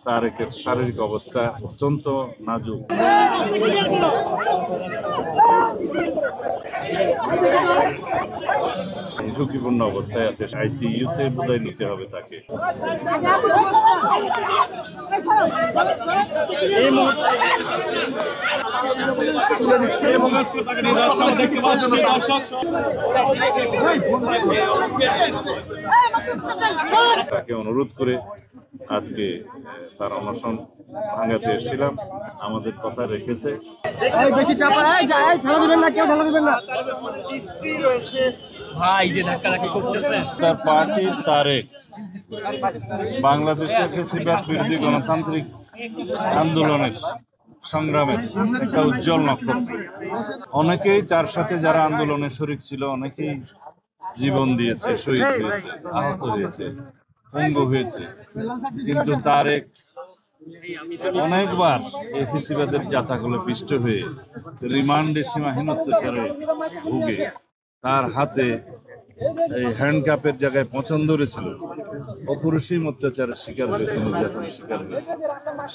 তারেকের শারীরিক অবস্থা অত্যন্ত নাজুক। ঝুঁকিপূর্ণ অবস্থায় আছে, আইসিইউতে বোধহয় নিতে হবে তাকে। তাকে অনুরোধ করে আজকে তার অনশন ভাঙাতে এসেছিলাম, আমাদের কথা রেখেছে। তার পার্টি তারেক বাংলাদেশের ফ্যাসিবাদ বিরোধী গণতান্ত্রিক আন্দোলনের সংগ্রামের একটা উজ্জ্বল নক্ষত্র। অনেকেই তার সাথে যারা আন্দোলনে শরিক ছিল, অনেকেই জীবন দিয়েছে, শহীদ হয়েছে, আহত হয়েছে, পঙ্গু হয়েছে, কিন্তু তারেক অনেকবার এই ফ্যাসিবাদের জাতাকলে পিষ্ট হয়ে রিমান্ডে সীমাহীন অত্যাচারে ভুগে তার হাতে এই হ্যান্ডকাপের জায়গায় পছন্দ ধরেছিল, অপরিসীম অত্যাচারের শিকার হয়েছে, নির্যাতনের শিকার হয়েছে।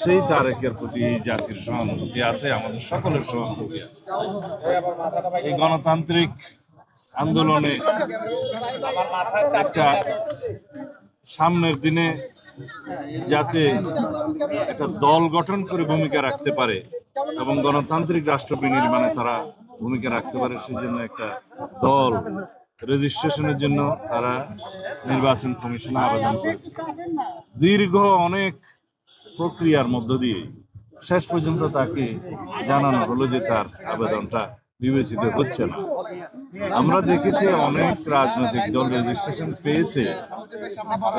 সেই তারেকের প্রতি এই জাতির সহানুভূতি আছে, আমাদের সকলের সহানুভূতি আছে। এই গণতান্ত্রিক আন্দোলনে একটা সামনের দিনে যাতে একটা দল গঠন করে ভূমিকা রাখতে পারে এবং গণতান্ত্রিক রাষ্ট্র বিনির্মাণে তারা ভূমিকা রাখতে পারে, সেই জন্য একটা দল রেজিস্ট্রেশনের জন্য তারা নির্বাচন কমিশনে আবেদন করেছে। দীর্ঘ অনেক প্রক্রিয়ার মধ্য দিয়ে শেষ পর্যন্ত তাকে জানানো হলো যে তার আবেদনটা বিবেচিত হচ্ছে না। আমরা দেখেছি অনেক রাজনৈতিক দল রেজিস্ট্রেশন পেয়েছে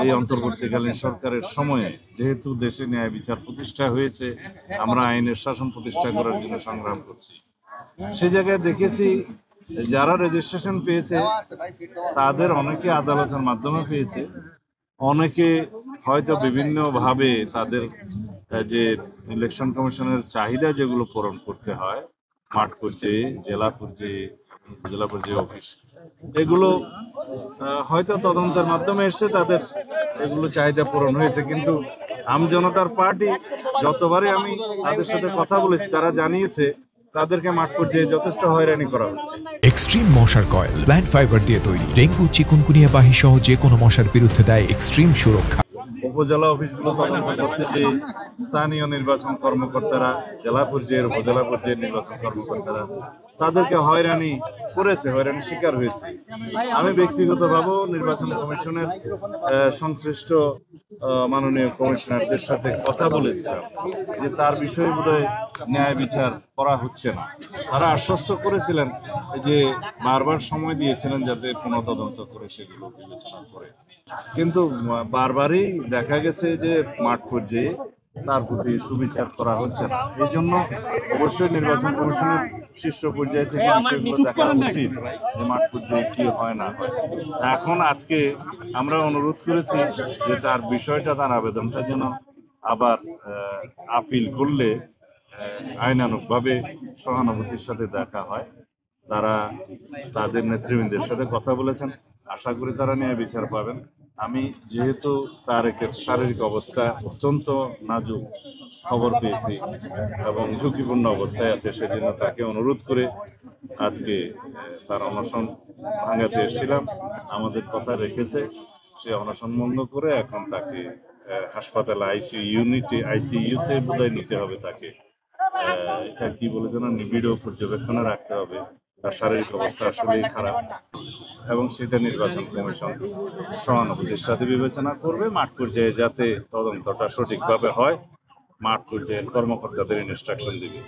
এই অন্তর্বর্তীকালীন সরকারের সময়ে, যেহেতু দেশে ন্যায় বিচার প্রতিষ্ঠা হয়েছে, আমরা আইনের শাসন প্রতিষ্ঠা করার জন্য সংগ্রাম করছি। সে জায়গায় দেখেছি যারা রেজিস্ট্রেশন পেয়েছে তাদের অনেকে আদালতের মাধ্যমে পেয়েছে, অনেকে হয়তো বিভিন্নভাবে তাদের যে ইলেকশন কমিশনের চাহিদা যেগুলো পূরণ করতে হয়, মাঠ পর্যায়ে, জেলা পর্যায়ে, জেলা পর্যায়ে অফিস, এগুলো হয়তো তদন্তের মাধ্যমে এসে তাদের এগুলো চাহিদা পূরণ হয়েছে। কিন্তু আমজনতার পার্টি যতবারই আমি তাদের সাথে কথা বলেছি, তারা জানিয়েছে তাদেরকে মাঠ পর্যায়ে যথেষ্ট হয়রানি করা হচ্ছে। এক্সট্রিম মশার কয়েল প্ল্যান্ট ফাইবার দিয়ে তৈরি, ডেঙ্গু, চিকুনগুনিয়া বাহি সহ যে কোনো মশার বিরুদ্ধে দেয় এক্সট্রিম সুরক্ষা। উপজেলা অফিসগুলো তদন্ত করতে যে স্থানীয় নির্বাচন কর্মকর্তারা, জেলা পর্যায়ের, উপজেলা পর্যায়ের নির্বাচন কর্মকর্তারা তাদেরকে হয়রানি করেছে, হয়রানি শিকার হয়েছে। আমি ব্যক্তিগতভাবেও নির্বাচন কমিশনের সংশ্লিষ্ট মাননীয় কমিশনারদের সাথে কথা বলেছিলাম যে তার বিষয়ে বোধহয় ন্যায় বিচার করা হচ্ছে না। তারা আশ্বস্ত করেছিলেন যে বারবার সময় দিয়েছিলেন যাতে পুনঃ তদন্ত করে সেগুলো বিবেচনা করে, কিন্তু বারবারই দেখা গেছে যে মাঠ পর্যায়ে তার প্রতি সুবিচার করা হচ্ছে না। এই জন্য অবশ্যই নির্বাচন কমিশনের শীর্ষ পর্যায়ে থেকে বিষয়গুলো দেখা উচিত যে মাঠ পর্যায়ে কি হয় না হয়। এখন আজকে আমরা অনুরোধ করেছি যে তার বিষয়টা, তার আবেদনটা যেন আবার আপিল করলে আইনানুগভাবে সহানুভূতির সাথে দেখা হয়। তারা তাদের নেতৃবৃন্দের সাথে কথা বলেছেন, আশা করি তারা ন্যায় বিচার পাবেন। আমি যেহেতু তারেকের শারীরিক অবস্থা অত্যন্ত নাজুক খবর পেয়েছি এবং ঝুঁকিপূর্ণ অবস্থায় আছে, সেজন্য তাকে অনুরোধ করে আজকে তার অনশন ভাঙাতে এসেছিলাম, আমাদের কথা রেখেছে। সে অনশন ভঙ্গ করে এখন তাকে হাসপাতালে আইসিইউতে বোধহয় নিতে হবে তাকে। এটা কি বলে যেন নিবিড় পর্যবেক্ষণে রাখতে হবে, তার শারীরিক অবস্থা আসলেই খারাপ এবং সেটা নির্বাচন কমিশন সহানুভূতির সাথে বিবেচনা করবে। মাঠ পর্যায়ে যাতে তদন্তটা সঠিকভাবে হয়, মাঠ পর্যায়ের কর্মকর্তাদের ইনস্ট্রাকশন দিবে।